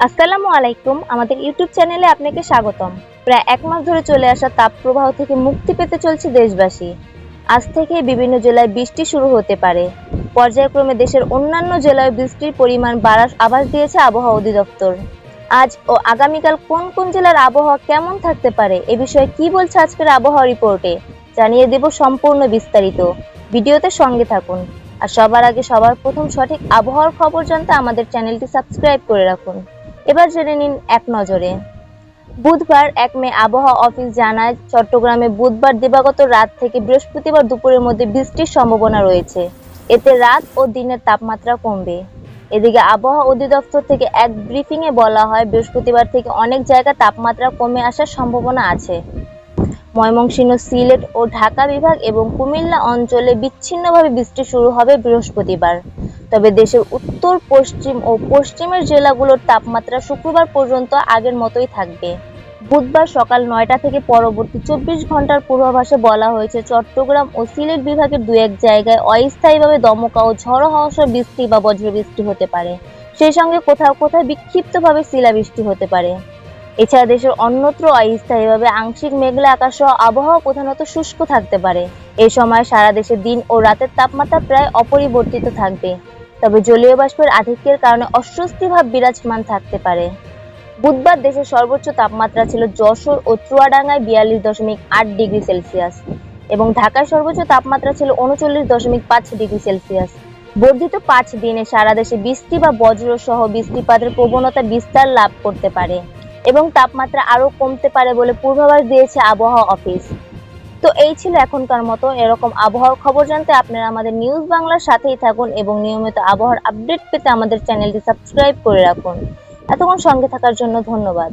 আসসালামু আলাইকুম। আমাদের ইউটিউব চ্যানেলে আপনাকে স্বাগতম। প্রায় এক মাস ধরে চলে আসা তাপপ্রবাহ থেকে মুক্তি পেতে চলছে দেশবাসী। আজ থেকে বিভিন্ন জেলায় বৃষ্টি শুরু হতে পারে। পর্যায়ক্রমে দেশের অন্যান্য জেলায় বৃষ্টির পরিমাণ বাড়ার আভাস দিয়েছে আবহাওয়া অধিদপ্তর। আজ ও আগামীকাল কোন কোন জেলার আবহাওয়া কেমন থাকতে পারে এ বিষয়ে কি বলছে আজকের আবহাওয়া রিপোর্টে জানিয়ে দেব সম্পূর্ণ বিস্তারিত। ভিডিওতে সঙ্গে থাকুন। আর সবার আগে সবার প্রথম সঠিক আবহাওয়ার খবর জানতে আমাদের চ্যানেলটি সাবস্ক্রাইব করে রাখুন। এবার জেনে নিন এক নজরে। বুধবার ১ মে আবহাওয়া অফিস জানায়, চট্টগ্রামে বুধবার দিবাগত রাত থেকে বৃহস্পতিবার দুপুরের মধ্যে বৃষ্টির সম্ভাবনা রয়েছে। এতে রাত ও দিনের তাপমাত্রা কমবে। এদিকে আবহাওয়া অধিদপ্তর থেকে এক ব্রিফিংয়ে বলা হয়, বৃহস্পতিবার থেকে অনেক জায়গায় তাপমাত্রা কমে আসার সম্ভাবনা আছে। ময়মনসিংহ, সিলেট ও ঢাকা বিভাগ এবং কুমিল্লা অঞ্চলে বিচ্ছিন্নভাবে বৃষ্টি শুরু হবে বৃহস্পতিবার। তবে দেশের উত্তর, পশ্চিম ও পশ্চিমের জেলাগুলোর তাপমাত্রা শুক্রবার পর্যন্ত আগের মতোই থাকবে। বুধবার সকাল ৯টা থেকে পরবর্তী ২৪ ঘন্টার পূর্বাভাসে বলা হয়েছে, চট্টগ্রাম ও সিলেট বিভাগের দু-এক জায়গায় অস্থায়ীভাবে দমকা ও ঝড়ো হাওয়া সহ বৃষ্টি বা বজ্রবৃষ্টি হতে পারে। সেই সঙ্গে কোথাও কোথাও বিক্ষিপ্তভাবে শিলাবৃষ্টি হতে পারে। এছাড়া দেশের অন্যত্র অস্থায়ীভাবে আংশিক মেঘলা আকাশ সহ আবহাওয়া প্রধানত শুষ্ক থাকতে পারে। এই সময় সারা দেশে দিন ও রাতের তাপমাত্রা প্রায় অপরিবর্তিত থাকবে। তবে জলীয় বাষ্পের আধিক্যের কারণে অস্বস্তি ভাব বিরাজমান থাকতে পারে। বুধবার দেশের সর্বোচ্চ তাপমাত্রা ছিল যশোর ও চুয়াডাঙ্গায় ৪২.৮ ডিগ্রি সেলসিয়াস এবং ঢাকায় সর্বোচ্চ তাপমাত্রা ছিল ৩৯.৫ ডিগ্রি সেলসিয়াস। বর্ধিত ৫ দিনে সারা দেশে বৃষ্টি বা বজ্র সহ বৃষ্টিপাতের প্রবণতা বিস্তার লাভ করতে পারে এবং তাপমাত্রা আরও কমতে পারে বলে পূর্বাভাস দিয়েছে আবহাওয়া অফিস। তো এই ছিল এখনকার মতো। এরকম আবহাওয়ার খবর জানতে আপনারা আমাদের নিউজ বাংলার সাথেই থাকুন এবং নিয়মিত আবহাওয়ার আপডেট পেতে আমাদের চ্যানেলটি সাবস্ক্রাইব করে রাখুন। এতক্ষণ সঙ্গে থাকার জন্য ধন্যবাদ।